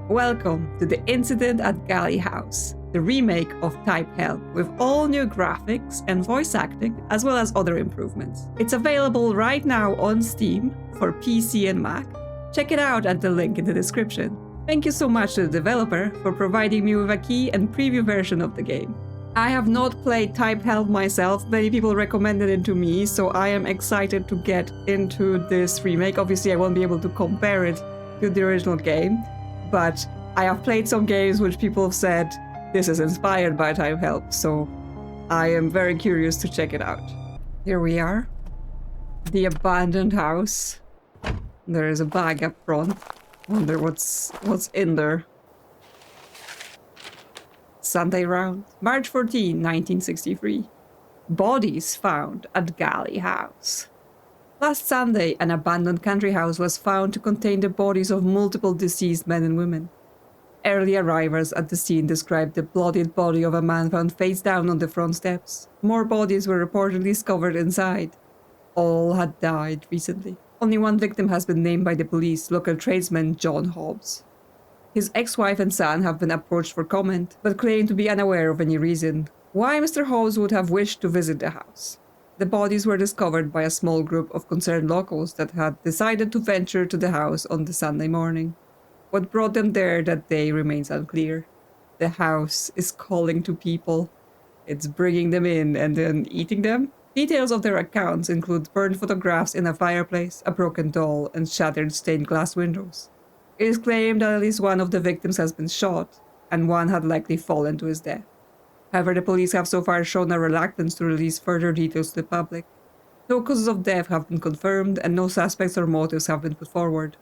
Welcome to the incident at Galley House, the remake of Type Help with all new graphics and voice acting, as well as other improvements. It's available right now on Steam for PC and Mac. Check it out at the link in the description. Thank you so much to the developer for providing me with a key and preview version of the game. I have not played Type Help myself, many people recommended it to me, so I am excited to get into this remake. Obviously I won't be able to compare it to the original game, but I have played some games which people have said this is inspired by Type Help, so I am very curious to check it out. Here we are. The abandoned house. There is a bag up front. Wonder what's in there. Sunday round. March 14, 1963. Bodies found at Galley House. Last Sunday, an abandoned country house was found to contain the bodies of multiple deceased men and women. Early arrivals at the scene described the bloodied body of a man found face down on the front steps. More bodies were reportedly discovered inside. All had died recently. Only one victim has been named by the police, local tradesman John Hobbs. His ex-wife and son have been approached for comment, but claim to be unaware of any reason why Mr. Hobbs would have wished to visit the house. The bodies were discovered by a small group of concerned locals that had decided to venture to the house on the Sunday morning. What brought them there that day remains unclear. The house is calling to people. It's bringing them in and then eating them. Details of their accounts include burned photographs in a fireplace, a broken doll, and shattered stained glass windows. It is claimed that at least one of the victims has been shot, and one had likely fallen to his death. However, the police have so far shown a reluctance to release further details to the public. No causes of death have been confirmed, and no suspects or motives have been put forward.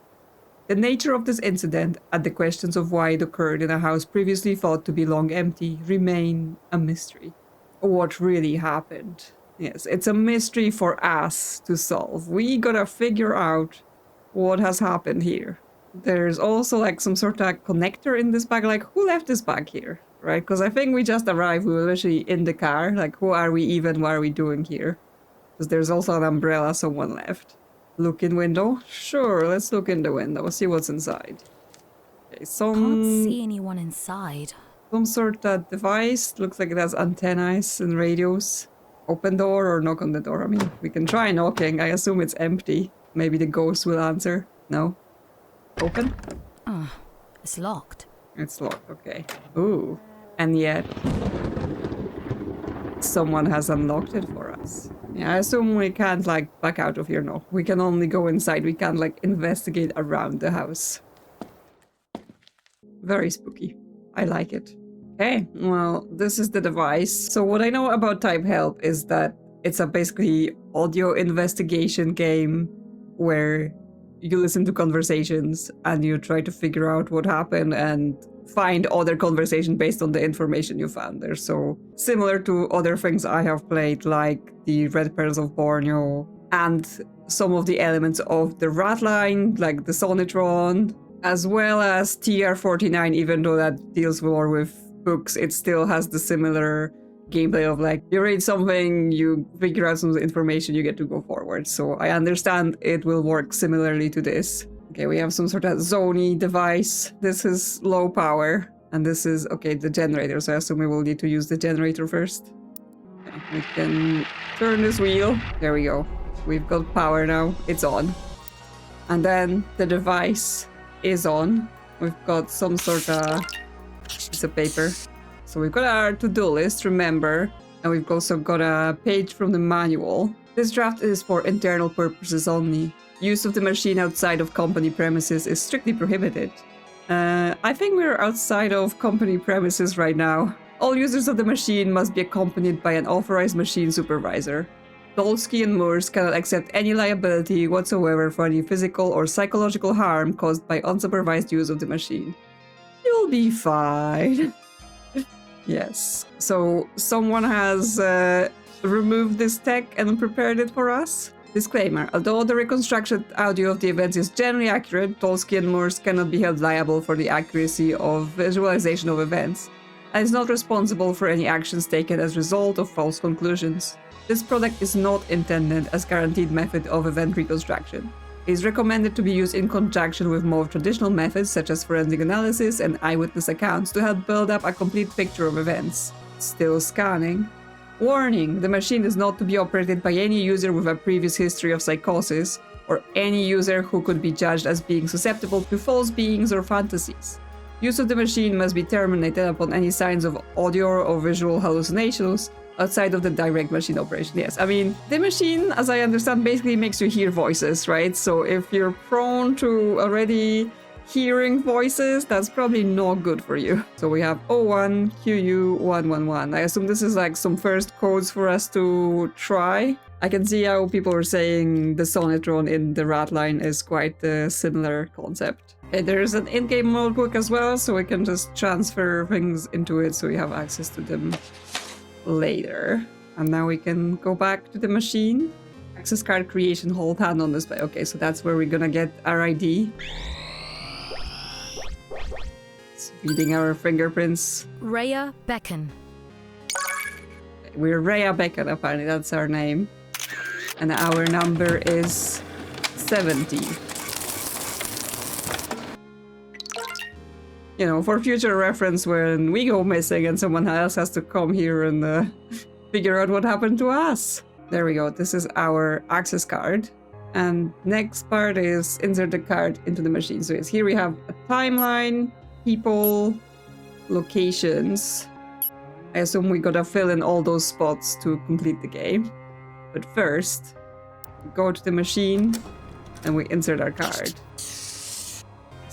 The nature of this incident, and the questions of why it occurred in a house previously thought to be long empty, remain a mystery. What really happened? Yes, it's a mystery for us to solve. We gotta figure out what has happened here. There's also like some sort of connector in this bag. Like, who left this bag here? Right? Because I think we just arrived. We were literally in the car. Like, who are we even? What are we doing here? Because there's also an umbrella someone left. Look in window? Sure, let's look in the window. See what's inside. Okay, Can't see anyone inside. Some sort of device. Looks like it has antennas and radios. Open door or knock on the door? I mean, we can try knocking. I assume it's empty. Maybe the ghost will answer. No? Open? It's locked. It's locked, okay. Ooh. And yet, someone has unlocked it for us. Yeah, I assume we can't, like, back out of here, no. We can only go inside. We can't, like, investigate around the house. Very spooky. I like it. Okay, well, this is the device. So what I know about Type Help is that it's a basically audio investigation game where you listen to conversations and you try to figure out what happened and find other conversation based on the information you found there. So similar to other things I have played, like the Red Pearls of Borneo and some of the elements of the Ratline, like the Sonitron, as well as TR-49, even though that deals more with books, it still has the similar gameplay of like, you read something, you figure out some information, you get to go forward. So I understand it will work similarly to this. Okay, we have some sort of Zony device. This is low power, and this is, okay, the generator. So I assume we will need to use the generator first. Okay, we can turn this wheel. There we go. We've got power now. It's on. And then the device is on. We've got some sort of piece of paper. So we've got our to-do list, remember, and we've also got a page from the manual. This draft is for internal purposes only. Use of the machine outside of company premises is strictly prohibited. I think we're outside of company premises right now. All users of the machine must be accompanied by an authorized machine supervisor. Dolsky and Moores cannot accept any liability whatsoever for any physical or psychological harm caused by unsupervised use of the machine. You'll be fine. Yes. So someone has removed this tech and prepared it for us. Disclaimer. Although the reconstructed audio of the events is generally accurate, Dolsky and Moores cannot be held liable for the accuracy of visualization of events, and is not responsible for any actions taken as a result of false conclusions. This product is not intended as guaranteed method of event reconstruction. It is recommended to be used in conjunction with more traditional methods such as forensic analysis and eyewitness accounts to help build up a complete picture of events. Still scanning. Warning, the machine is not to be operated by any user with a previous history of psychosis or any user who could be judged as being susceptible to false beings or fantasies. Use of the machine must be terminated upon any signs of audio or visual hallucinations outside of the direct machine operation. Yes, I mean, the machine, as I understand, basically makes you hear voices, right? So if you're prone to already hearing voices, that's probably not good for you. So we have 01 QU 111. I assume this is like some first codes for us to try. I can see how people are saying the Sonetron in the Ratline is quite a similar concept. Okay, there's an in-game notebook as well, so we can just transfer things into it so we have access to them later. And now we can go back to the machine. Access card creation, hold hand on display. Okay, so that's where we're gonna get our ID. It's reading our fingerprints. Rhea Beckon. We're Rhea Beckon, apparently that's our name. And our number is 70. You know, for future reference when we go missing and someone else has to come here and figure out what happened to us. There we go, this is our access card. And next part is insert the card into the machine. So yes, here we have a timeline, people, locations. I assume we gotta fill in all those spots to complete the game. But first, we go to the machine and we insert our card.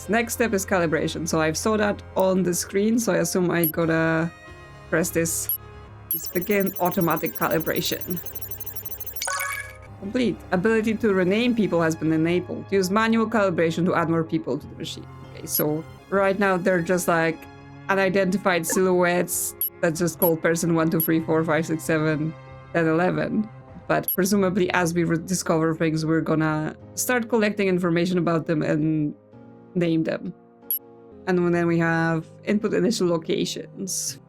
Next step is calibration. So I saw that on the screen, so I assume I gotta press this. Let's begin automatic calibration. Complete. Ability to rename people has been enabled. Use manual calibration to add more people to the machine. Okay, so right now they're just like unidentified silhouettes that's just called person 1, 2, 3, 4, 5, 6, 7, 10, 11. But presumably as we discover things, we're gonna start collecting information about them and name them. And then we have input initial locations.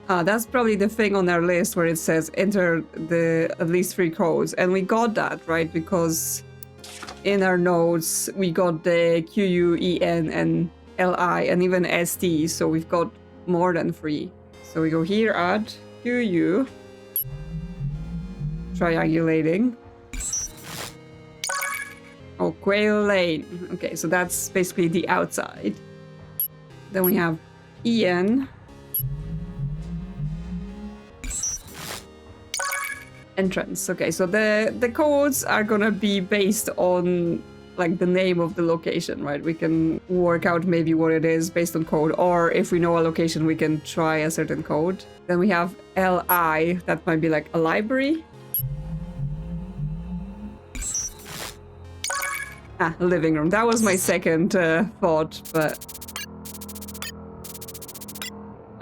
That's probably the thing on our list where it says enter the at least 3 codes. And we got that, right? Because in our notes, we got the QU, EN, and LI, and even ST. So we've got more than 3. So we go here at QU. Triangulating. Oh, Quail Lane. Okay, so that's basically the outside. Then we have EN. Entrance. Okay, so the codes are gonna be based on like the name of the location, right? We can work out maybe what it is based on code, or if we know a location, we can try a certain code. Then we have LI. That might be like a library. Living room. That was my second thought, but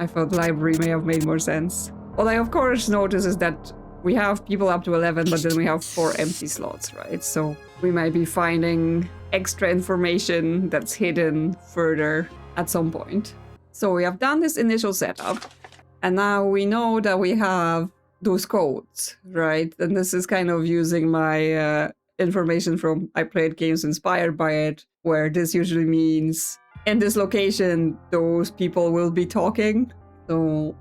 I thought library may have made more sense. What I of course notice is that we have people up to 11, but then we have 4 empty slots, right? So we might be finding extra information that's hidden further at some point. So we have done this initial setup, and now we know that we have those codes, right? And this is kind of using my information from I played games inspired by it, where this usually means in this location those people will be talking. So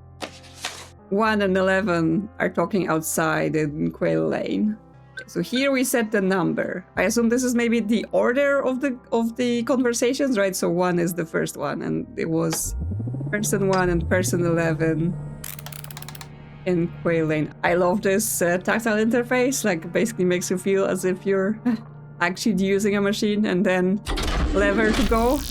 1 and 11 are talking outside in Quail Lane. So here we set the number. I assume this is maybe the order of the conversations, right? So 1 is the first one, and it was person 1 and person 11 in Quail Lane. I love this tactile interface, like basically makes you feel as if you're actually using a machine, and then lever to go.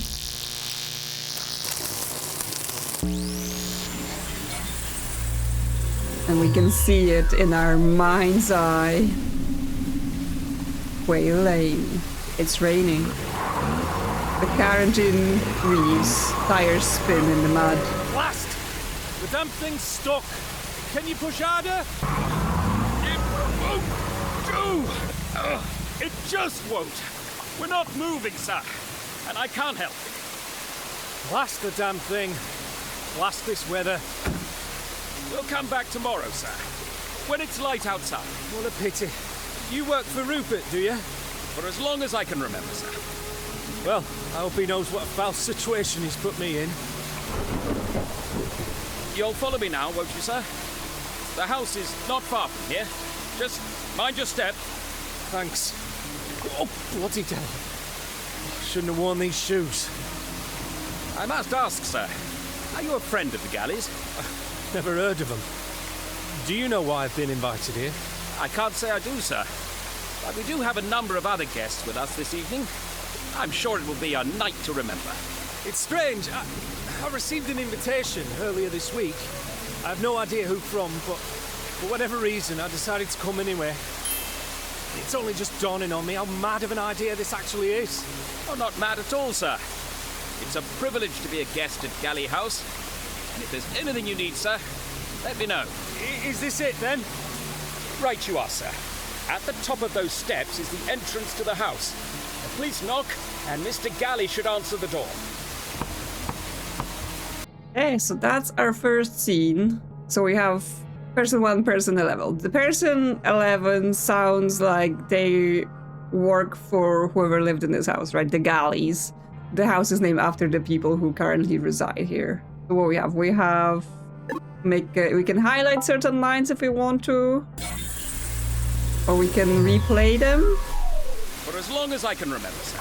And we can see it in our mind's eye. Quail Lane. It's raining. The car engine grieves. Tires spin in the mud. Blast! The damn thing's stuck. Can you push harder? It won't do! It just won't. We're not moving, sir. And I can't help it. Blast the damn thing. Blast this weather. We'll come back tomorrow, sir. When it's light outside. What a pity. You work for Rupert, do you? For as long as I can remember, sir. Well, I hope he knows what a foul situation he's put me in. You'll follow me now, won't you, sir? The house is not far from here. Just mind your step. Thanks. Oh, bloody hell. Shouldn't have worn these shoes. I must ask, sir, are you a friend of the Galleys? Never heard of them. Do you know why I've been invited here? I can't say I do, sir. But we do have a number of other guests with us this evening. I'm sure it will be a night to remember. It's strange. I received an invitation earlier this week. I have no idea who from, but for whatever reason, I decided to come anyway. It's only just dawning on me how mad of an idea this actually is. Oh, not mad at all, sir. It's a privilege to be a guest at Galley House. And if there's anything you need, sir, let me know. Is this it, then? Right you are, sir. At the top of those steps is the entrance to the house. Please knock, and Mr. Galley should answer the door. Okay, so that's our first scene. So we have person 1, person 11. The person 11 sounds like they work for whoever lived in this house, right? The Galleys. The house is named after the people who currently reside here. So what we have we can highlight certain lines if we want to, or we can replay them. For as long as I can remember, sir.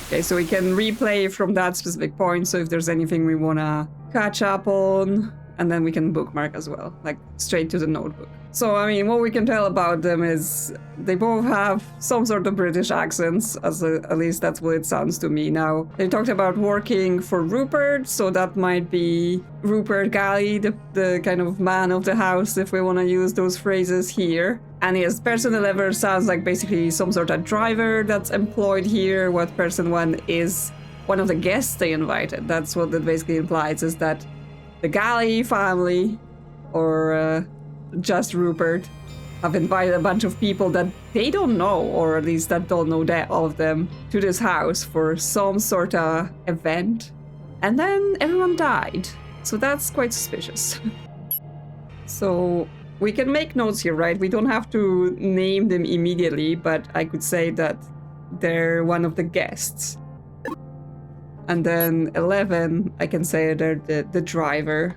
Okay, so we can replay from that specific point, so if there's anything we want to catch up on, and then we can bookmark as well, like straight to the notebook. So, I mean, what we can tell about them is they both have some sort of British accents, at least that's what it sounds to me. Now, they talked about working for Rupert, so that might be Rupert Galley, the kind of man of the house, if we want to use those phrases here. And yes, person 11 sounds like basically some sort of driver that's employed here. What person 1 is one of the guests they invited. That's what that basically implies, is that the Galley family, or just Rupert, have invited a bunch of people that they don't know, or at least that don't know that all of them, to this house for some sort of event. And then everyone died. So that's quite suspicious. So we can make notes here, right? We don't have to name them immediately, but I could say that they're one of the guests. And then 11, I can say they're the driver.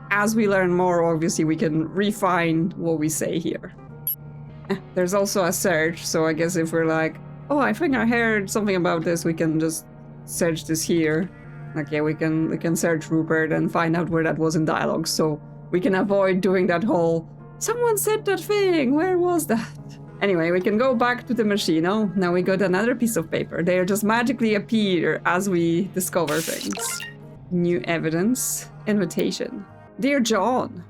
As we learn more, obviously, we can refine what we say here. There's also a search, so I guess if we're like, oh, I think I heard something about this, we can just search this here. Like, yeah, we can search Rupert and find out where that was in dialogue, so we can avoid doing that whole, someone said that thing, where was that? Anyway, we can go back to the machine. Oh, now we got another piece of paper. They just magically appear as we discover things. New evidence. Invitation. Dear John,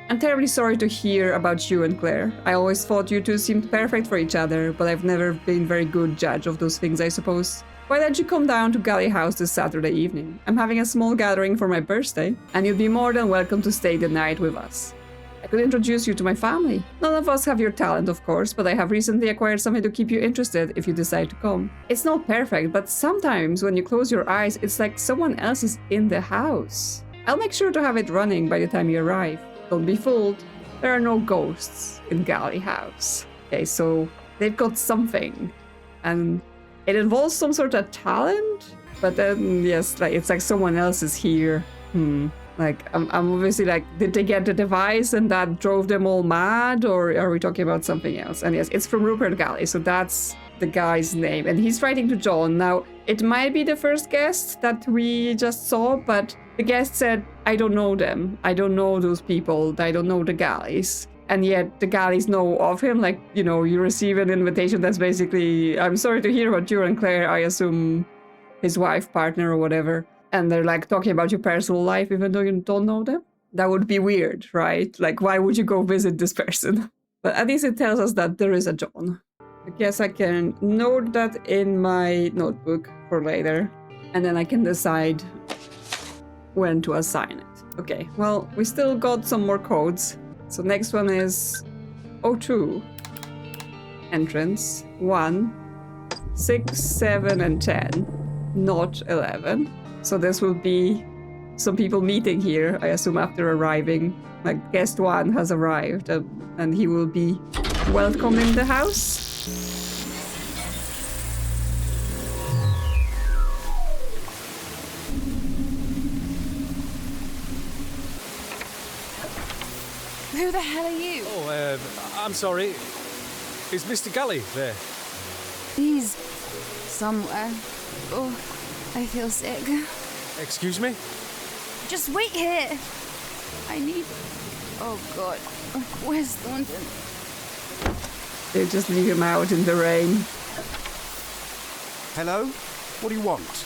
I'm terribly sorry to hear about you and Claire. I always thought you two seemed perfect for each other, but I've never been very good judge of those things, I suppose. Why don't you come down to Galley House this Saturday evening? I'm having a small gathering for my birthday, and you'll be more than welcome to stay the night with us. I could introduce you to my family. None of us have your talent, of course, but I have recently acquired something to keep you interested if you decide to come. It's not perfect, but sometimes when you close your eyes, it's like someone else is in the house. I'll make sure to have it running by the time you arrive. Don't be fooled. There are no ghosts in Galley House. Okay, so they've got something. And it involves some sort of talent, but then, yes, like it's like someone else is here. Like, I'm obviously like, did they get the device and that drove them all mad? Or are we talking about something else? And yes, it's from Rupert Galley, so that's the guy's name. And he's writing to John. Now, it might be the first guest that we just saw, but the guest said, I don't know them. I don't know those people. I don't know the Galleys. And yet the Galleys know of him. Like, you know, you receive an invitation that's basically, I'm sorry to hear about you and Claire, I assume his wife, partner, or whatever. And they're like talking about your personal life, even though you don't know them. That would be weird, right? Like, why would you go visit this person? But at least it tells us that there is a John. I guess I can note that in my notebook for later. And then I can decide when to assign it. Okay, well, we still got some more codes. So next one is 02. Entrance 1, 6, 7, and 10. Not 11. So this will be some people meeting here, I assume, after arriving. Like, guest 1 has arrived, and he will be welcoming the house. Who the hell are you? Oh, I'm sorry. Is Mr. Galley there? He's somewhere. Oh, I feel sick. Excuse me? Just wait here. I need... Oh, God. Where's Thornton? They just leave him out in the rain. Hello? What do you want?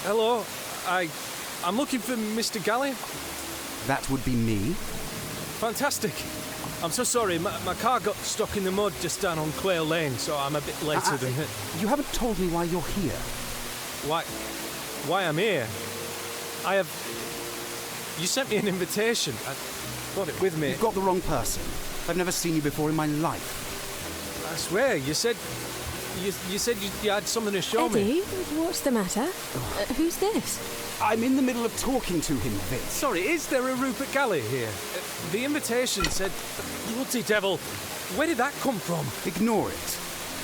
Hello. I'm looking for Mr. Galley. That would be me. Fantastic. I'm so sorry. My car got stuck in the mud just down on Quail Lane, so I'm a bit later than... You haven't told me why you're here. Why I'm here? I have... You sent me an invitation. I got it with me. You've got the wrong person. I've never seen you before in my life. I swear, you said you had something to show me. Eddie, what's the matter? Who's this? I'm in the middle of talking to him, Vic. Sorry, is there a Rupert Galley here? The invitation said... Bloody devil! Where did that come from? Ignore it.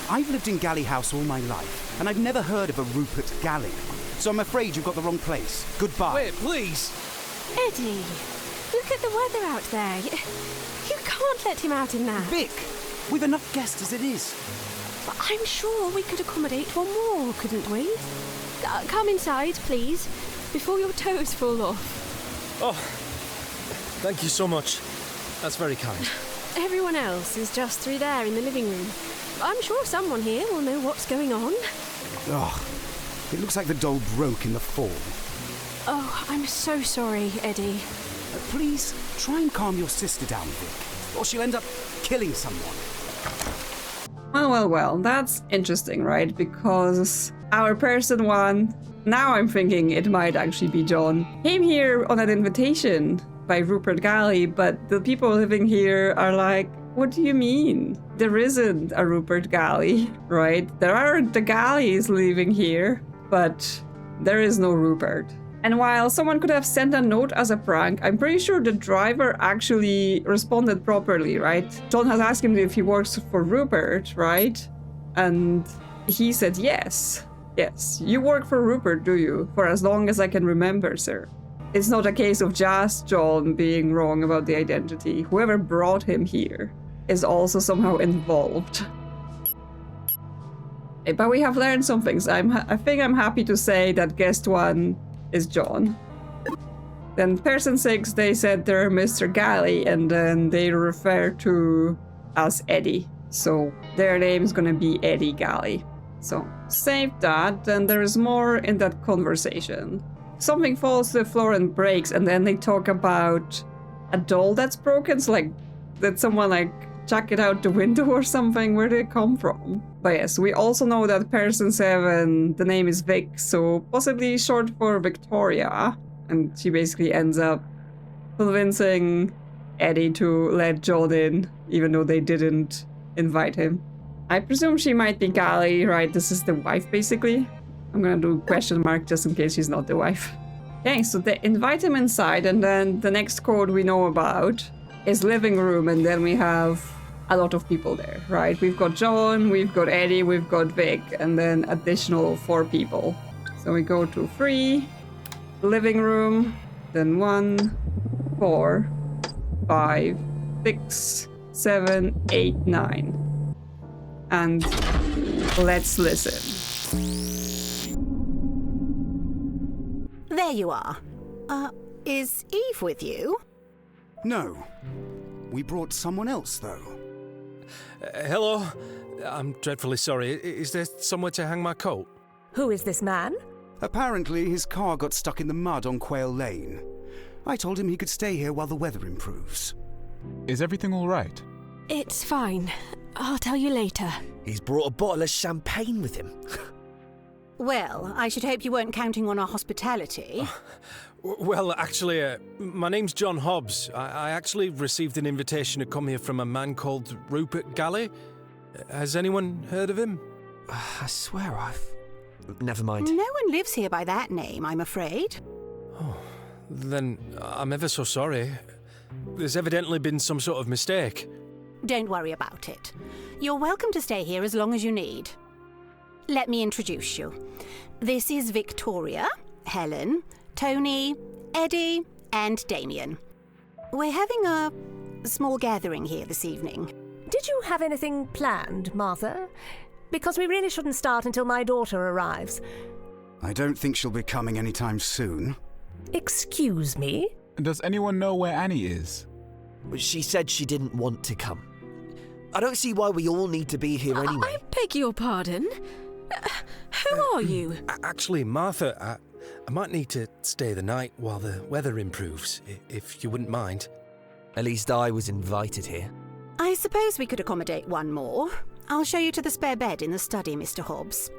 I've lived in Galley House all my life, and I've never heard of a Rupert Galley. So I'm afraid you've got the wrong place. Goodbye. Wait, please! Eddie, look at the weather out there. You can't let him out in that. Vic, we've enough guests as it is. But I'm sure we could accommodate one more, couldn't we? Come inside, please, before your toes fall off. Oh, thank you so much. That's very kind. Everyone else is just through there in the living room. I'm sure someone here will know what's going on. Oh, it looks like the doll broke in the fall. Oh, I'm so sorry, Eddie. Please, try and calm your sister down, Vic, or she'll end up killing someone. Well, that's interesting, right? Because our person one, now I'm thinking it might actually be John, came here on an invitation by Rupert Galley, but the people living here are like, what do you mean? There isn't a Rupert Galley, right? There are the Galleys living here, but there is no Rupert. And while someone could have sent a note as a prank, I'm pretty sure the driver actually responded properly, right? John has asked him if he works for Rupert, right? And he said yes. Yes, you work for Rupert, do you? For as long as I can remember, sir. It's not a case of just John being wrong about the identity. Whoever brought him here is also somehow involved. But we have learned some things. I think I'm happy to say that guest one is John. Then person 6, they said they're Mr. Galley, and then they refer to as Eddie. So their name is gonna be Eddie Galley. So save that, and there is more in that conversation. Something falls to the floor and breaks, and then they talk about a doll that's broken. So like, did someone like chuck it out the window or something? Where did it come from? But yes, we also know that person 7, the name is Vic, so possibly short for Victoria. And she basically ends up convincing Eddie to let John in, even though they didn't invite him. I presume she might be Galley, right? This is the wife, basically. I'm gonna do question mark just in case she's not the wife. Okay, so they invite him inside, and then the next code we know about is living room, and then we have a lot of people there, right? We've got John, we've got Eddie, we've got Vic, and then additional 4 people. So we go to 3, living room, then 1, 4, 5, 6, 7, 8, 9. And let's listen. There you are. Is Eve with you? No. We brought someone else, though. Hello? I'm dreadfully sorry. Is there somewhere to hang my coat? Who is this man? Apparently, his car got stuck in the mud on Quail Lane. I told him he could stay here while the weather improves. Is everything all right? It's fine. I'll tell you later. He's brought a bottle of champagne with him. Well, I should hope you weren't counting on our hospitality. Well, actually, my name's John Hobbs. I actually received an invitation to come here from a man called Rupert Galley. Has anyone heard of him? I swear I've... Never mind. No one lives here by that name, I'm afraid. Oh, then I'm ever so sorry. There's evidently been some sort of mistake. Don't worry about it. You're welcome to stay here as long as you need. Let me introduce you. This is Victoria, Helen, Tony, Eddie, and Damien. We're having a small gathering here this evening. Did you have anything planned, Martha? Because we really shouldn't start until my daughter arrives. I don't think she'll be coming anytime soon. Excuse me? Does anyone know where Annie is? She said she didn't want to come. I don't see why we all need to be here anyway. I beg your pardon? Who are you? Actually, Martha, I might need to stay the night while the weather improves, if you wouldn't mind. At least I was invited here. I suppose we could accommodate one more. I'll show you to the spare bed in the study, Mr. Hobbs.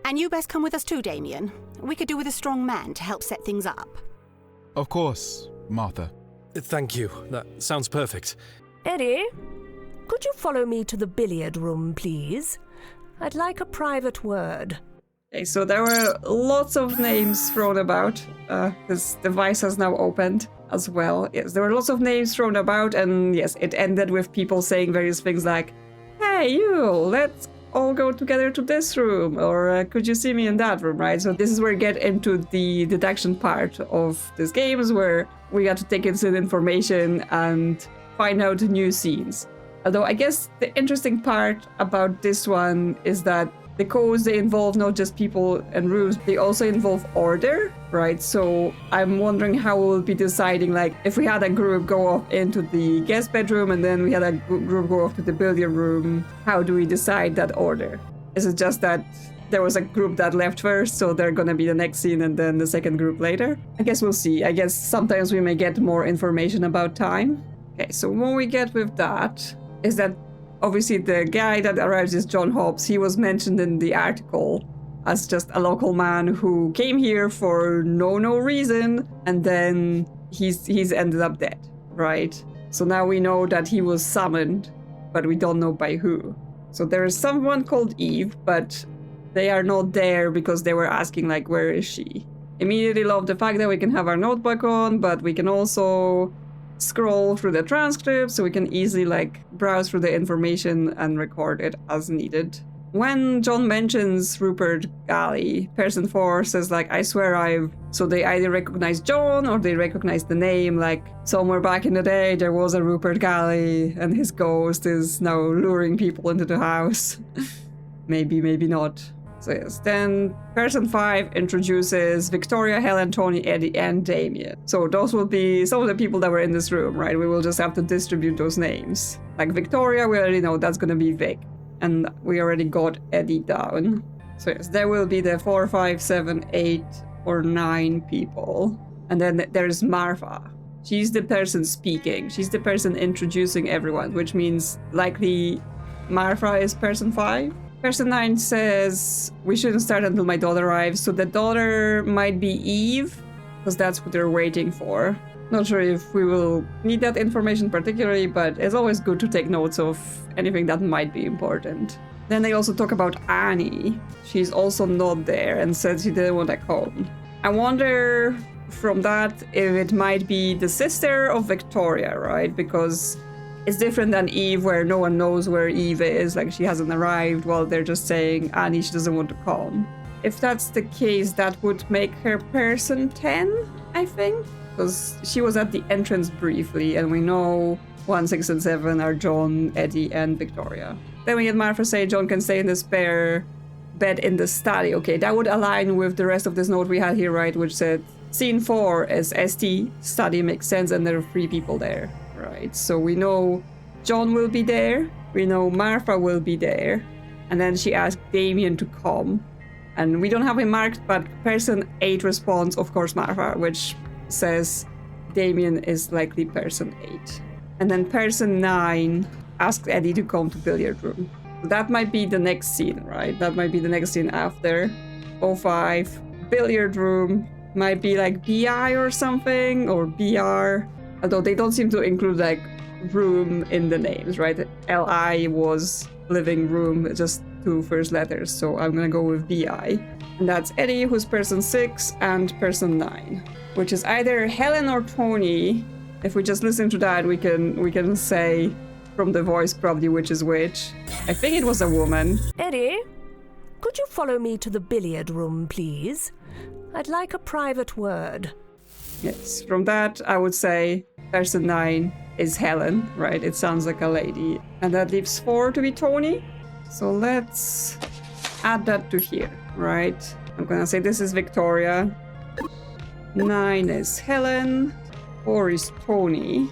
And you best come with us too, Damien. We could do with a strong man to help set things up. Of course, Martha. Thank you. That sounds perfect. Eddie, could you follow me to the billiard room, please? I'd like a private word. Okay, so there were lots of names thrown about. This device has now opened as well. Yes, there were lots of names thrown about, and yes, it ended with people saying various things like, "Hey, you, let's all go together to this room," or "Could you see me in that room," right? So this is where we get into the deduction part of this game, is where we got to take instant information and find out new scenes. Although I guess the interesting part about this one is that the codes, they involve not just people and rooms, they also involve order, right? So I'm wondering how we'll be deciding, like, if we had a group go off into the guest bedroom and then we had a group go off to the billiard room, how do we decide that order? Is it just that there was a group that left first, so they're gonna be the next scene and then the second group later? I guess we'll see. I guess sometimes we may get more information about time. Okay, so what we get with that is that obviously the guy that arrives is John Hobbs. He was mentioned in the article as just a local man who came here for no reason, and then he's ended up dead, right? So now we know that he was summoned, but we don't know by who. So there is someone called Eve, but they are not there because they were asking, like, where is she? Immediately love the fact that we can have our notebook on, but we can also scroll through the transcript, so we can easily, like, browse through the information and record it as needed. When John mentions Rupert Galley, person 4 says, like, "I swear I've..." So they either recognize John or they recognize the name, like, somewhere back in the day there was a Rupert Galley and his ghost is now luring people into the house. Maybe not. So yes, then person 5 introduces Victoria, Helen, Tony, Eddie, and Damien. So those will be some of the people that were in this room, right? We will just have to distribute those names. Like Victoria, we already know that's gonna be Vic. And we already got Eddie down. So yes, there will be the 4, 5, 7, 8, or 9 people. And then there's Martha. She's the person speaking. She's the person introducing everyone, which means likely Martha is person 5. Person 9 says, "We shouldn't start until my daughter arrives." So the daughter might be Eve, because that's what they're waiting for. Not sure if we will need that information particularly, but it's always good to take notes of anything that might be important. Then they also talk about Annie. She's also not there and said she didn't want to come. I wonder from that if it might be the sister of Victoria, right? Because it's different than Eve, where no one knows where Eve is, like she hasn't arrived, while they're just saying Annie, she doesn't want to come. If that's the case, that would make her person 10, I think, because she was at the entrance briefly, and we know 1, 6, and 7 are John, Eddie, and Victoria. Then we get Martha say John can stay in the spare bed in the study. Okay, that would align with the rest of this note we had here, right, which said scene 4 is ST, study makes sense, and there are 3 people there. Right, so we know John will be there, we know Martha will be there, and then she asked Damien to come. And we don't have him marked, but person 8 responds, of course, Martha, which says Damien is likely person 8. And then person 9 asked Eddie to come to billiard room. So that might be the next scene, right? That might be the next scene after. 05, billiard room, might be like BI or something, or BR. Although they don't seem to include, like, room in the names, right? LI was living room, just 2 first letters, so I'm gonna go with BI. And that's Eddie, who's person 6, and person 9, which is either Helen or Tony. If we just listen to that, we can say from the voice probably which is which. I think it was a woman. Eddie, could you follow me to the billiard room, please? I'd like a private word. Yes, from that I would say person 9 is Helen, right? It sounds like a lady. And that leaves 4 to be Tony. So let's add that to here, right? I'm gonna say this is Victoria. 9 is Helen. 4 is Tony.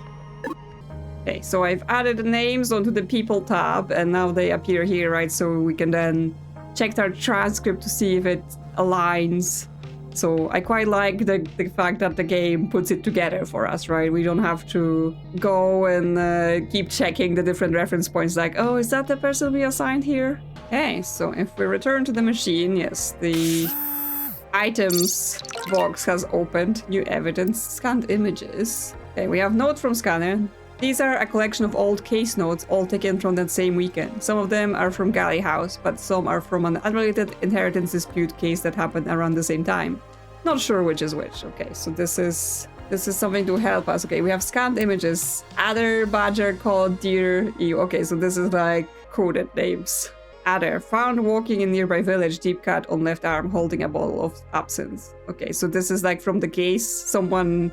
Okay, so I've added the names onto the people tab and now they appear here, right? So we can then check our transcript to see if it aligns. So I quite like the fact that the game puts it together for us, right? We don't have to go and keep checking the different reference points like, oh, is that the person we assigned here? Okay, so if we return to the machine, yes, the items box has opened. New evidence, scanned images. Okay, we have note from scanner. These are a collection of old case notes, all taken from that same weekend. Some of them are from Galley House, but some are from an unrelated inheritance dispute case that happened around the same time. Not sure which is which. Okay, so this is something to help us. Okay, we have scanned images. Adder, badger, cod, deer, ewe. Okay, so this is like coded names. Adder, found walking in nearby village, deep cut on left arm, holding a bottle of absinthe. Okay, so this is like from the case. Someone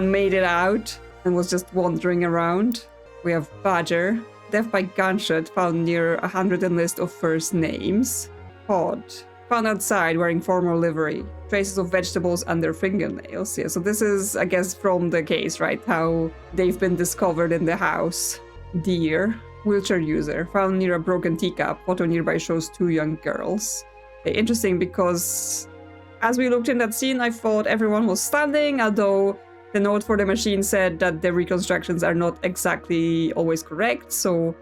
made it out and was just wandering around. We have badger, death by gunshot, found near a 100 list of first names. Cod, found outside wearing formal livery, traces of vegetables under fingernails. Yeah, so this is, I guess, from the case, right? How they've been discovered in the house. Deer, wheelchair user, found near a broken teacup. Photo nearby shows 2 young girls. Okay, interesting, because as we looked in that scene, I thought everyone was standing, although the note for the machine said that the reconstructions are not exactly always correct, so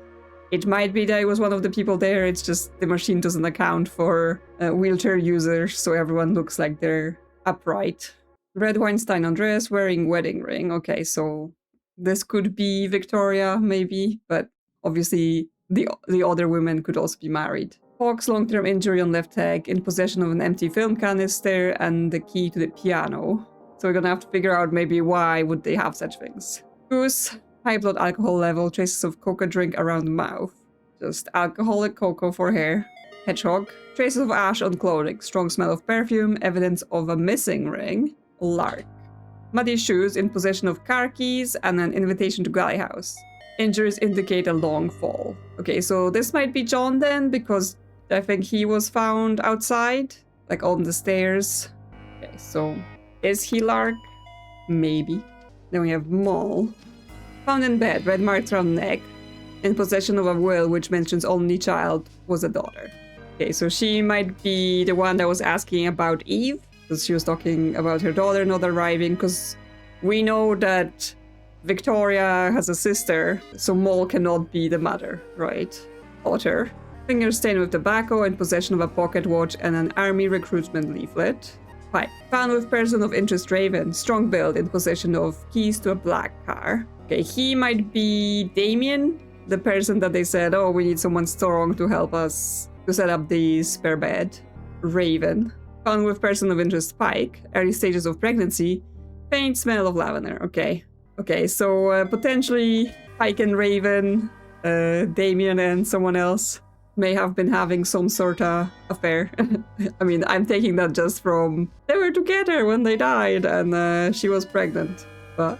it might be that it was one of the people there. It's just the machine doesn't account for wheelchair users, so everyone looks like they're upright. Red Weinstein Andreas wearing wedding ring. Okay, so this could be Victoria, maybe, but obviously the other women could also be married. Hawk's long-term injury on left leg, in possession of an empty film canister and the key to the piano. So we're gonna have to figure out maybe why would they have such things. Goose, high blood alcohol level, traces of coca drink around the mouth. Just alcoholic cocoa for hair. Hedgehog, traces of ash on clothing, strong smell of perfume, evidence of a missing ring. Lark, muddy shoes, in possession of car keys and an invitation to Galley House. Injuries indicate a long fall. Okay, so this might be John then, because I think he was found outside, like on the stairs. Okay, so is he Lark? Maybe. Then we have Moll. Found in bed, red marks around neck. In possession of a will which mentions only child was a daughter. Okay, so she might be the one that was asking about Eve, because she was talking about her daughter not arriving, because we know that Victoria has a sister, so Moll cannot be the mother, right? Daughter. Finger stained with tobacco, in possession of a pocket watch and an army recruitment leaflet. Pipe. Found with person of interest Raven, strong build, in possession of keys to a black car. Okay, he might be Damien, the person that they said, oh, we need someone strong to help us to set up the spare bed. Raven. Found with person of interest Pike, early stages of pregnancy, faint smell of lavender. Okay, so potentially Pike and Raven, Damien and someone else may have been having some sort of affair. I mean, I'm taking that just from they were together when they died and she was pregnant. But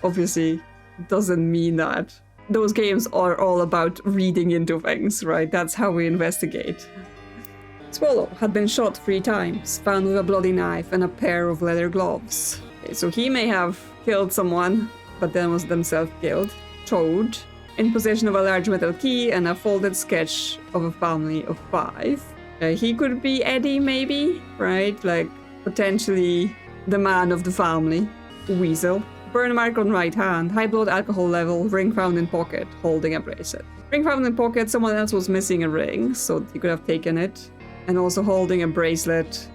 obviously it doesn't mean that. Those games are all about reading into things, right? That's how we investigate. Swallow had been shot 3 times, found with a bloody knife and a pair of leather gloves. Okay, so he may have killed someone, but then was themselves killed. Toad, in possession of a large metal key and a folded sketch of a family of 5. He could be Eddie, maybe, right? Like, potentially the man of the family. Weasel. Burn mark on right hand, high blood alcohol level, ring found in pocket, holding a bracelet. Ring found in pocket, someone else was missing a ring, so he could have taken it. And also holding a bracelet,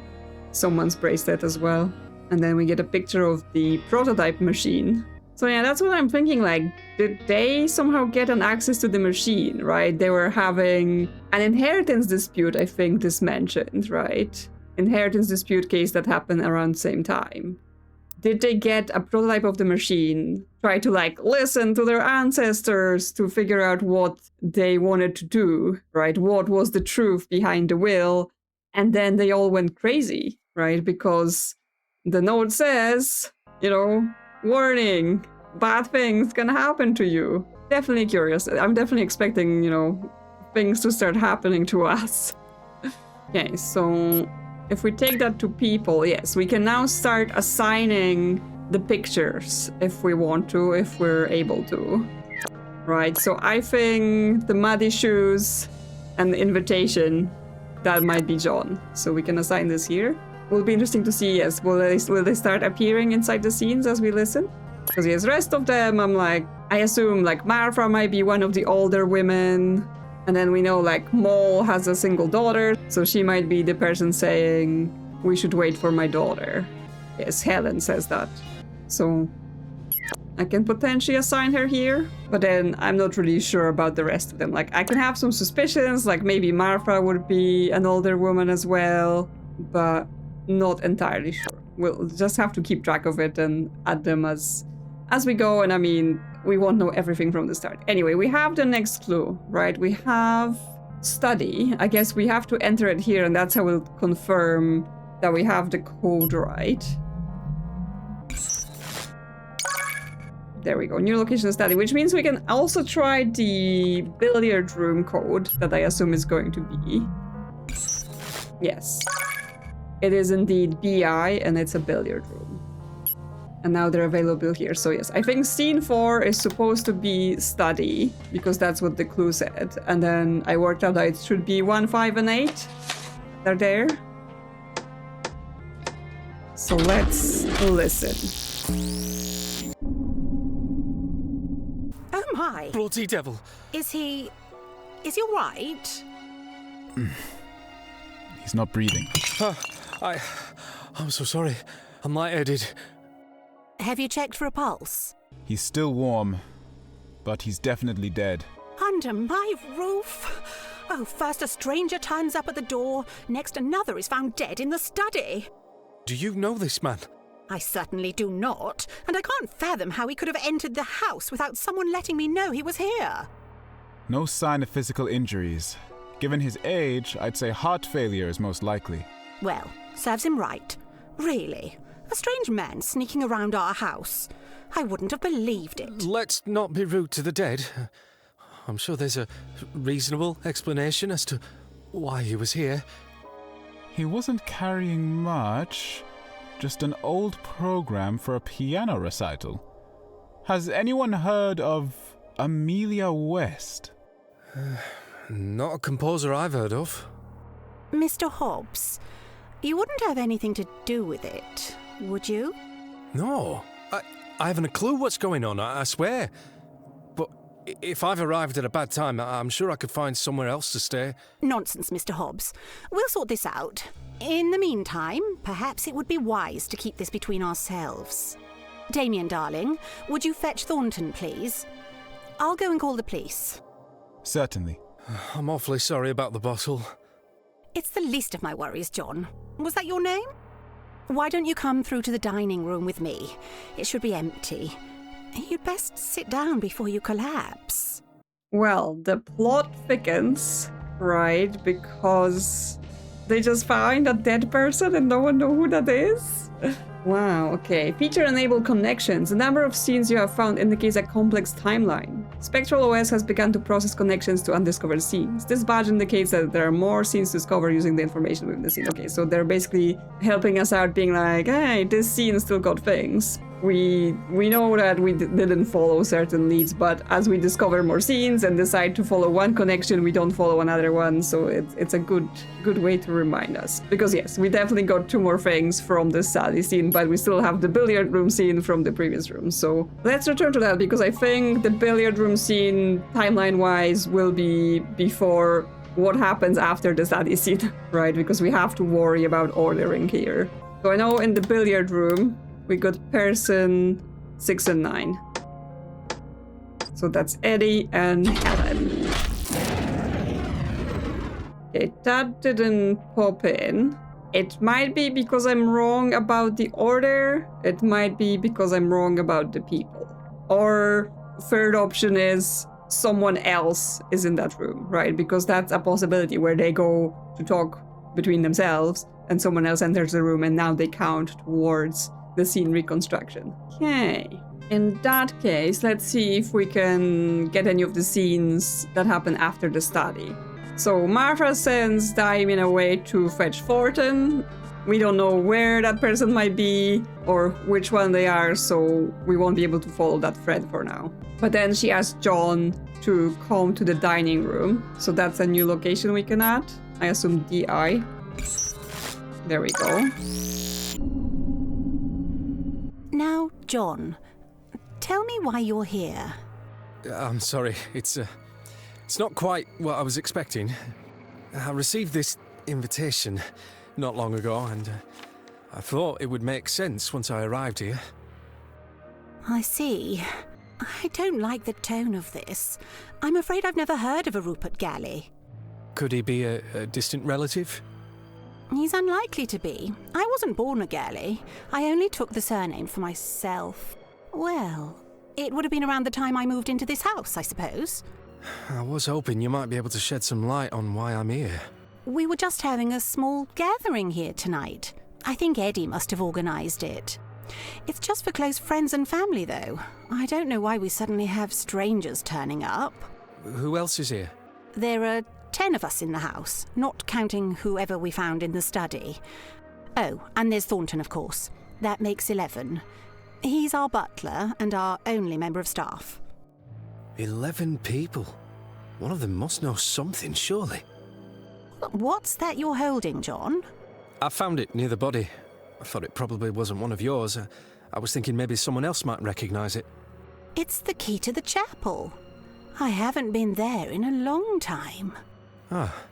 someone's bracelet as well. And then we get a picture of the prototype machine. So yeah, that's what I'm thinking, like, did they somehow get an access to the machine, right? They were having an inheritance dispute, I think this mentioned, right? Inheritance dispute case that happened around the same time. Did they get a prototype of the machine, try to like listen to their ancestors to figure out what they wanted to do, right? What was the truth behind the will? And then they all went crazy, right? Because the note says, you know, warning, bad things can happen to you. Definitely curious. I'm definitely expecting, things to start happening to us. Okay, so if we take that to people, yes, we can now start assigning the pictures if we want to, if we're able to. Right, so I think the muddy shoes and the invitation, that might be John. So we can assign this here. Will be interesting to see, yes, will they start appearing inside the scenes as we listen? Because yes, rest of them, I assume Martha might be one of the older women. And then we know Mole has a single daughter, so she might be the person saying, we should wait for my daughter. Yes, Helen says that. So I can potentially assign her here, but then I'm not really sure about the rest of them. I can have some suspicions, maybe Martha would be an older woman as well, but not entirely sure. We'll just have to keep track of it and add them as we go, and we won't know everything from the start. Anyway, we have the next clue, right? We have study. I guess we have to enter it here, and that's how we'll confirm that we have the code right. There we go, new location study, which means we can also try the billiard room code that I assume is going to be. Yes. It is indeed BI, and it's a billiard room. And now they're available here. So yes, I think scene 4 is supposed to be study, because that's what the clue said. And then I worked out that it should be 1, 5, and 8. They're there. So let's listen. Oh my. Bloody devil. Is he all right? He's not breathing. I'm so sorry. I'm lightheaded. Have you checked for a pulse? He's still warm, but he's definitely dead. Under my roof? Oh, first a stranger turns up at the door, next another is found dead in the study. Do you know this man? I certainly do not, and I can't fathom how he could have entered the house without someone letting me know he was here. No sign of physical injuries. Given his age, I'd say heart failure is most likely. Well, serves him right. Really. A strange man sneaking around our house. I wouldn't have believed it. Let's not be rude to the dead. I'm sure there's a reasonable explanation as to why he was here. He wasn't carrying much. Just an old program for a piano recital. Has anyone heard of Amelia West? Not a composer I've heard of. Mr. Hobbs, you wouldn't have anything to do with it, would you? No. I haven't a clue what's going on, I swear. But if I've arrived at a bad time, I'm sure I could find somewhere else to stay. Nonsense, Mr. Hobbs. We'll sort this out. In the meantime, perhaps it would be wise to keep this between ourselves. Damien, darling, would you fetch Thornton, please? I'll go and call the police. Certainly. I'm awfully sorry about the bottle. It's the least of my worries, John. Was that your name? Why don't you come through to the dining room with me? It should be empty. You'd best sit down before you collapse. Well, the plot thickens, right? Because they just find a dead person and no one knows who that is? Wow, okay. Feature enabled connections. The number of scenes you have found indicates a complex timeline. Spectral OS has begun to process connections to undiscovered scenes. This badge indicates that there are more scenes to discover using the information within the scene. Okay, so they're basically helping us out, being like, hey, this scene still got things. We know that we didn't follow certain leads, but as we discover more scenes and decide to follow one connection, we don't follow another one, so it's a good way to remind us. Because yes, we definitely got 2 more things from the study scene, but we still have the billiard room scene from the previous room. So let's return to that, because I think the billiard room scene, timeline-wise, will be before what happens after the study scene, right? Because we have to worry about ordering here. So I know in the billiard room, we got person 6 and 9. So that's Eddie and Helen. Okay, that didn't pop in. It might be because I'm wrong about the order. It might be because I'm wrong about the people. Or third option is someone else is in that room, right? Because that's a possibility where they go to talk between themselves and someone else enters the room and now they count towards the scene reconstruction. Okay. In that case, let's see if we can get any of the scenes that happen after the study. So Martha sends Damien away to fetch Thornton. We don't know where that person might be or which one they are, so we won't be able to follow that thread for now. But then she asks John to come to the dining room. So that's a new location we can add. I assume DI. There we go. Now, John, tell me why you're here. I'm sorry, it's not quite what I was expecting. I received this invitation not long ago, and I thought it would make sense once I arrived here. I see. I don't like the tone of this. I'm afraid I've never heard of a Rupert Galley. Could he be a distant relative? He's unlikely to be. I wasn't born a Galley. I only took the surname for myself. Well, it would have been around the time I moved into this house, I suppose. I was hoping you might be able to shed some light on why I'm here. We were just having a small gathering here tonight. I think Eddie must have organised it. It's just for close friends and family, though. I don't know why we suddenly have strangers turning up. Who else is here? There are 10 of us in the house, not counting whoever we found in the study. Oh, and there's Thornton, of course. That makes 11. He's our butler and our only member of staff. 11 people? One of them must know something, surely. What's that you're holding, John? I found it near the body. I thought it probably wasn't one of yours. I was thinking maybe someone else might recognise it. It's the key to the chapel. I haven't been there in a long time. Ah.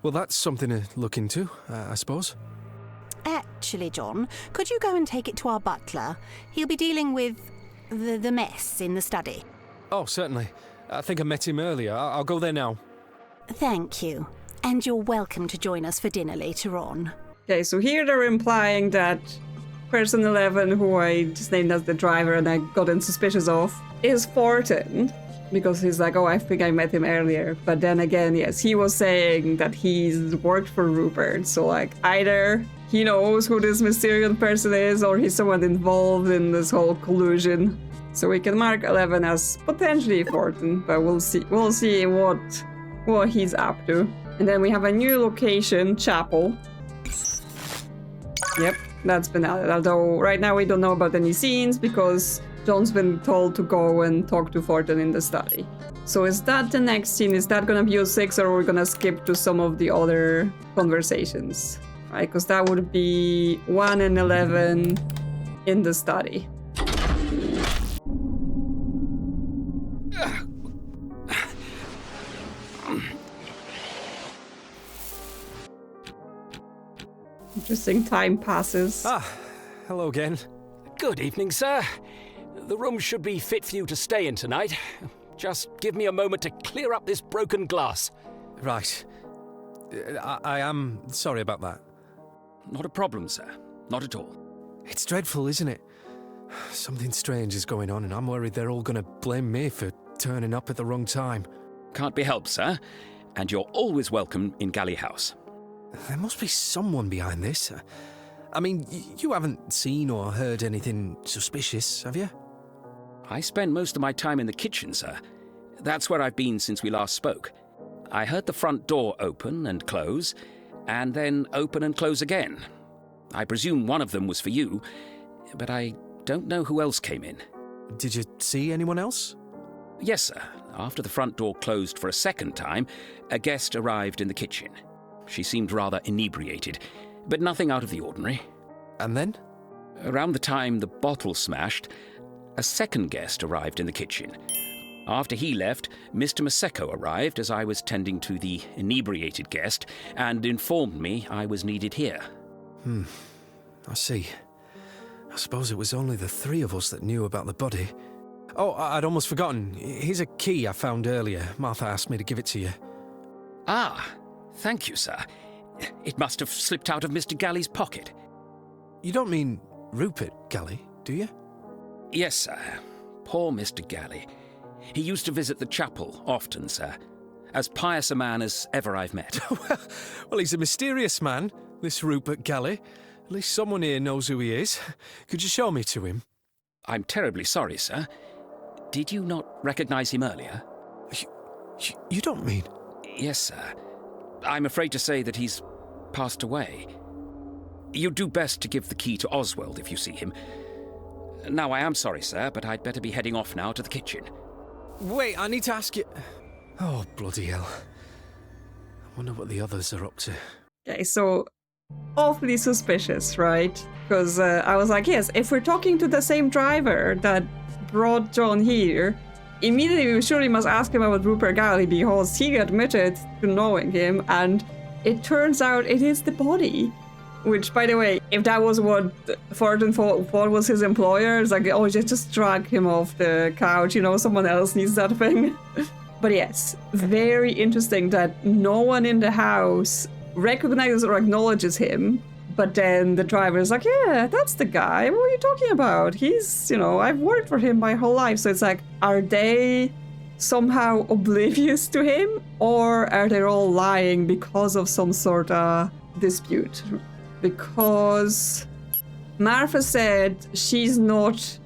Well, that's something to look into, I suppose. Actually, John, could you go and take it to our butler? He'll be dealing with the mess in the study. Oh, certainly. I think I met him earlier. I'll go there now. Thank you. And you're welcome to join us for dinner later on. Okay, so here they're implying that person 11, who I just named as the driver and I gotten suspicious of, is Thornton. Because he's like, oh, I think I met him earlier. But then again, yes, he was saying that he's worked for Rupert. So, like, either he knows who this mysterious person is or he's someone involved in this whole collusion. So we can mark 11 as potentially Thornton, but we'll see what he's up to. And then we have a new location, chapel. Yep, that's been added. Although right now we don't know about any scenes because John's been told to go and talk to Thornton in the study. So is that the next scene? Is that gonna be 06 or are we gonna skip to some of the other conversations? Right, because that would be 1 and 11 in the study. Interesting, time passes. Ah, hello again. Good evening, sir. The room should be fit for you to stay in tonight. Just give me a moment to clear up this broken glass. Right. I am sorry about that. Not a problem, sir. Not at all. It's dreadful, isn't it? Something strange is going on and I'm worried they're all going to blame me for turning up at the wrong time. Can't be helped, sir. And you're always welcome in Galley House. There must be someone behind this. I mean, you haven't seen or heard anything suspicious, have you? I spend most of my time in the kitchen, sir. That's where I've been since we last spoke. I heard the front door open and close, and then open and close again. I presume one of them was for you, but I don't know who else came in. Did you see anyone else? Yes, sir. After the front door closed for a second time, a guest arrived in the kitchen. She seemed rather inebriated, but nothing out of the ordinary. And then? Around the time the bottle smashed, a second guest arrived in the kitchen. After he left, Mr. Maseko arrived as I was tending to the inebriated guest and informed me I was needed here. I see. I suppose it was only the three of us that knew about the body. Oh, I'd almost forgotten. Here's a key I found earlier. Martha asked me to give it to you. Ah, thank you, sir. It must have slipped out of Mr. Galley's pocket. You don't mean Rupert Galley, do you? Yes, sir. Poor Mr. Galley. He used to visit the chapel often, sir. As pious a man as ever I've met. Well, he's a mysterious man, this Rupert Galley. At least someone here knows who he is. Could you show me to him? I'm terribly sorry, sir. Did you not recognize him earlier? You don't mean... Yes, sir. I'm afraid to say that he's passed away. You'd do best to give the key to Oswald if you see him. Now, I am sorry, sir, but I'd better be heading off now to the kitchen. Wait, I need to ask you... Oh, bloody hell. I wonder what the others are up to. Okay, so awfully suspicious, right? Because I was like, yes, if we're talking to the same driver that brought John here, immediately we surely must ask him about Rupert Galley because he admitted to knowing him, and it turns out it is the body. Which, by the way, if that was what Fortin thought was his employer, it's like, oh, just drag him off the couch, you know, someone else needs that thing. But yes, very interesting that no one in the house recognizes or acknowledges him, but then the driver is like, yeah, that's the guy, what are you talking about? He's, you know, I've worked for him my whole life. So it's like, are they somehow oblivious to him, or are they all lying because of some sort of dispute? Because Martha said she's not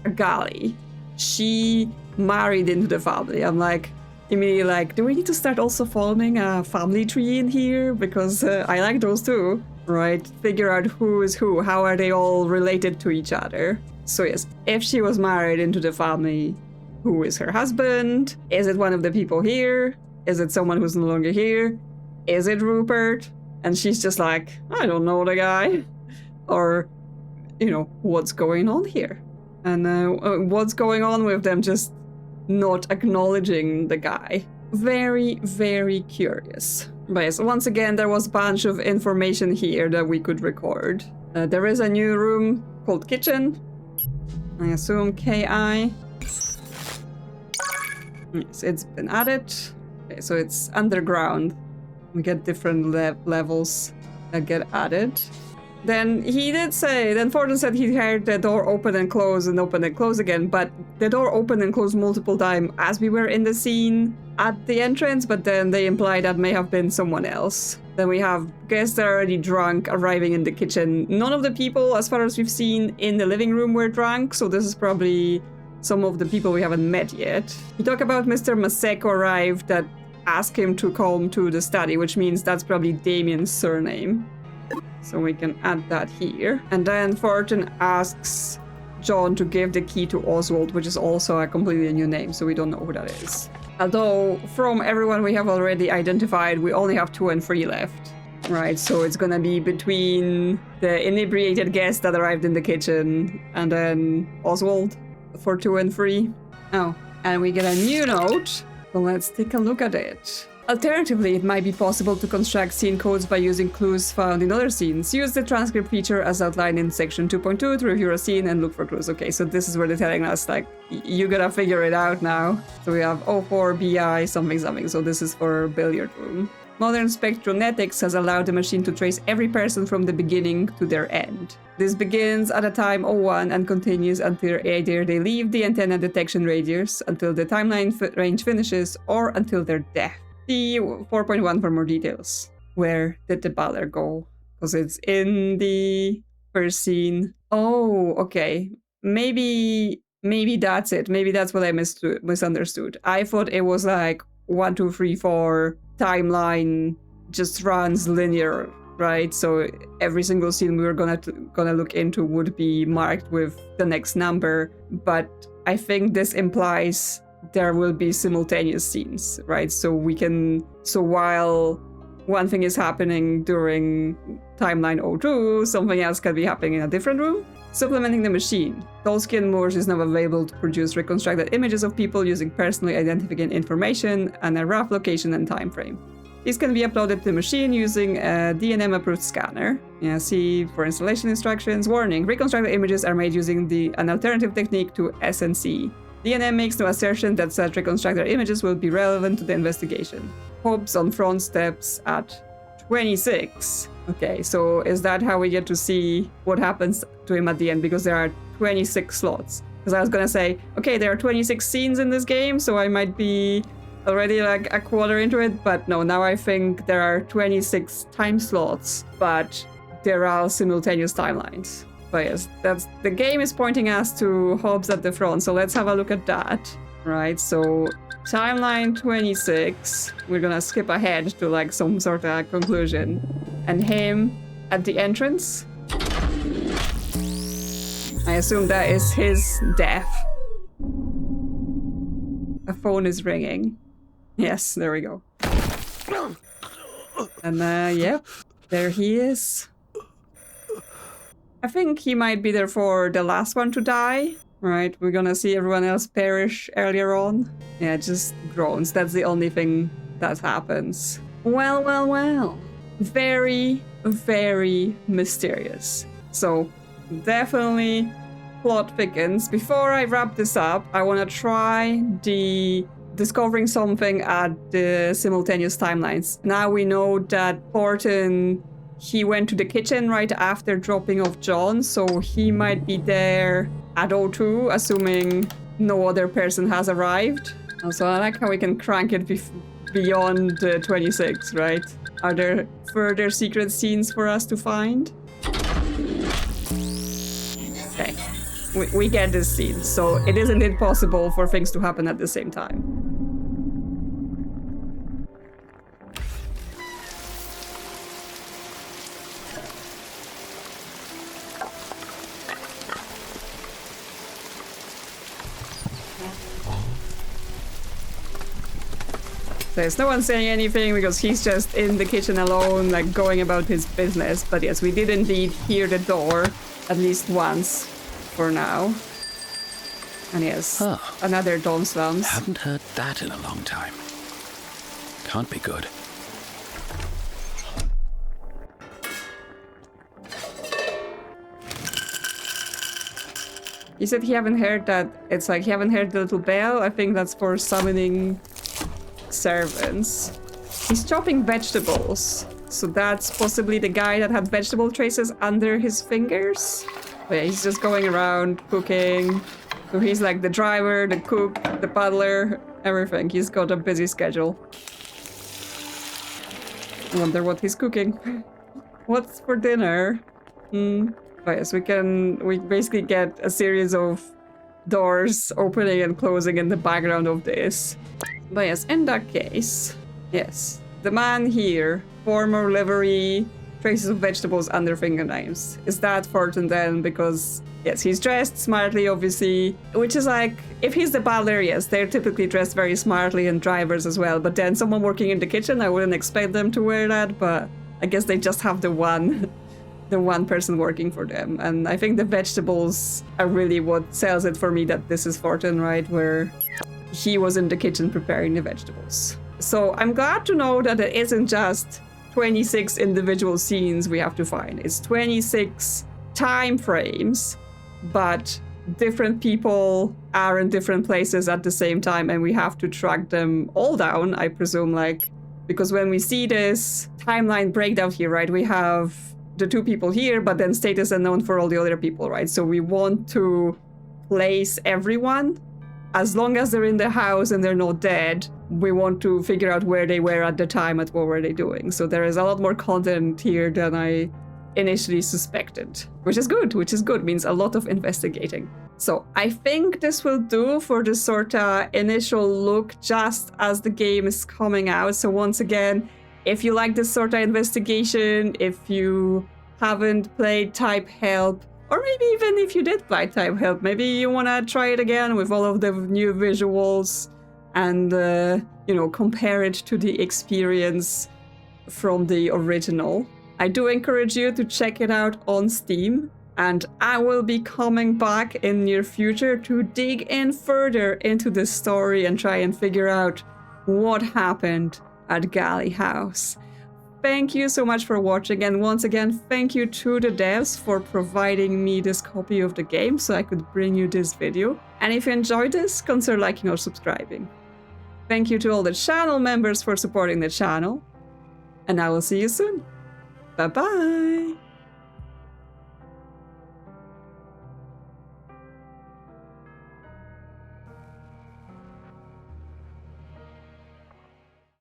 a Galley. She married into the family. I'm like, immediately like, do we need to start also forming a family tree in here? Because I like those too, right? Figure out who is who, how are they all related to each other. So yes, if she was married into the family, who is her husband? Is it one of the people here? Is it someone who's no longer here? Is it Rupert? And she's just like, I don't know the guy. Or, you know, what's going on here? And what's going on with them just not acknowledging the guy? Very, very curious. But yes, once again, there was a bunch of information here that we could record. There is a new room called Kitchen. I assume KI. Yes, it's been added. Okay, so it's underground. We get different levels that get added. Then he did say, then Fortin said he heard the door open and close and open and close again, but the door opened and closed multiple times as we were in the scene at the entrance, but then they imply that may have been someone else. Then we have guests that are already drunk arriving in the kitchen. None of the people, as far as we've seen in the living room, were drunk, so this is probably some of the people we haven't met yet. We talk about Mr. Maseko arrived that asked him to come to the study, which means that's probably Damien's surname. So we can add that here. And then Fortin asks John to give the key to Oswald, which is also a completely new name, so we don't know who that is. Although, from everyone we have already identified, we only have 2 and 3 left. Right, so it's gonna be between the inebriated guest that arrived in the kitchen and then Oswald for 2 and 3. Oh, and we get a new note. So let's take a look at it. Alternatively, it might be possible to construct scene codes by using clues found in other scenes. Use the transcript feature as outlined in section 2.2 to review a scene and look for clues. Okay, so this is where they're telling us, like, you gotta figure it out now. So we have 04 BI something something, so this is for billiard room. Modern spectronetics has allowed the machine to trace every person from the beginning to their end. This begins at a time 01 and continues until either they leave the antenna detection radius, until the timeline range finishes, or until their death. See 4.1 for more details. Where did the Butler go? Because it's in the first scene. Oh, okay. Maybe that's it. Maybe that's what I misunderstood. I thought it was like 1, 2, 3, 4 timeline just runs linear, right? So every single scene we were gonna look into would be marked with the next number. But I think this implies there will be simultaneous scenes, right? So while one thing is happening during timeline 02, something else can be happening in a different room. Supplementing the machine. Tolsky and Moores is now available to produce reconstructed images of people using personally identifying information and a rough location and time frame. These can be uploaded to the machine using a DNM-approved scanner. Yeah, see for installation instructions. Warning, reconstructed images are made using an alternative technique to SNC. DNM makes no assertion that such reconstructed images will be relevant to the investigation. Hobbs on front steps at 26. Okay, so is that how we get to see what happens to him at the end? Because there are 26 slots. Because I was gonna say, okay, there are 26 scenes in this game, so I might be already like a quarter into it, but no, now I think there are 26 time slots, but there are simultaneous timelines. But yes, the game is pointing us to Hobbs at the front, so let's have a look at that. Right, so timeline 26, we're gonna skip ahead to like some sort of conclusion. And him at the entrance. I assume that is his death. A phone is ringing. Yes, there we go. And yep, there he is. I think he might be there for the last one to die. Right, we're gonna see everyone else perish earlier on. Yeah, just groans. That's the only thing that happens. Well, well, well. Very, very mysterious. So, definitely plot thickens. Before I wrap this up, I want to try discovering something at the simultaneous timelines. Now we know that Thornton, he went to the kitchen right after dropping off John, so he might be there at 02, assuming no other person has arrived. Also, I like how we can crank it beyond 26, right? Are there further secret scenes for us to find? Okay, we get this scene, so it isn't impossible for things to happen at the same time. There's no one saying anything because he's just in the kitchen alone, like going about his business. But yes, we did indeed hear the door at least once for now. And yes, another Dawn Slums. Haven't heard that in a long time. Can't be good. He said he haven't heard that. It's like he haven't heard the little bell. I think that's for summoning servants. He's chopping vegetables, so that's possibly the guy that had vegetable traces under his fingers. But yeah, he's just going around cooking. So he's like the driver, the cook, the butler, everything. He's got a busy schedule. I wonder what he's cooking. What's for dinner? But yes, we basically get a series of doors opening and closing in the background of this. But yes, in that case, yes, the man here, former livery, traces of vegetables under fingernails. Is that Thornton then? Because, yes, he's dressed smartly, obviously, which is like, if he's the butler, yes, they're typically dressed very smartly, and drivers as well. But then someone working in the kitchen, I wouldn't expect them to wear that, but I guess they just have the one person working for them. And I think the vegetables are really what sells it for me that this is Thornton, right? Where he was in the kitchen preparing the vegetables. So I'm glad to know that it isn't just 26 individual scenes we have to find. It's 26 time frames, but different people are in different places at the same time, and we have to track them all down, I presume, like, because when we see this timeline breakdown here, right, we have the two people here, but then status unknown for all the other people, right? So we want to place everyone. As long as they're in the house and they're not dead, we want to figure out where they were at the time and what were they doing. So there is a lot more content here than I initially suspected, which is good, means a lot of investigating. So I think this will do for the sort of initial look just as the game is coming out. So once again, if you like this sort of investigation, if you haven't played Type Help, or maybe even if you did play Type Help, maybe you want to try it again with all of the new visuals and, compare it to the experience from the original. I do encourage you to check it out on Steam, and I will be coming back in near future to dig in further into the story and try and figure out what happened at Galley House. Thank you so much for watching, and once again, thank you to the devs for providing me this copy of the game so I could bring you this video. And if you enjoyed this, consider liking or subscribing. Thank you to all the channel members for supporting the channel, and I will see you soon. Bye-bye!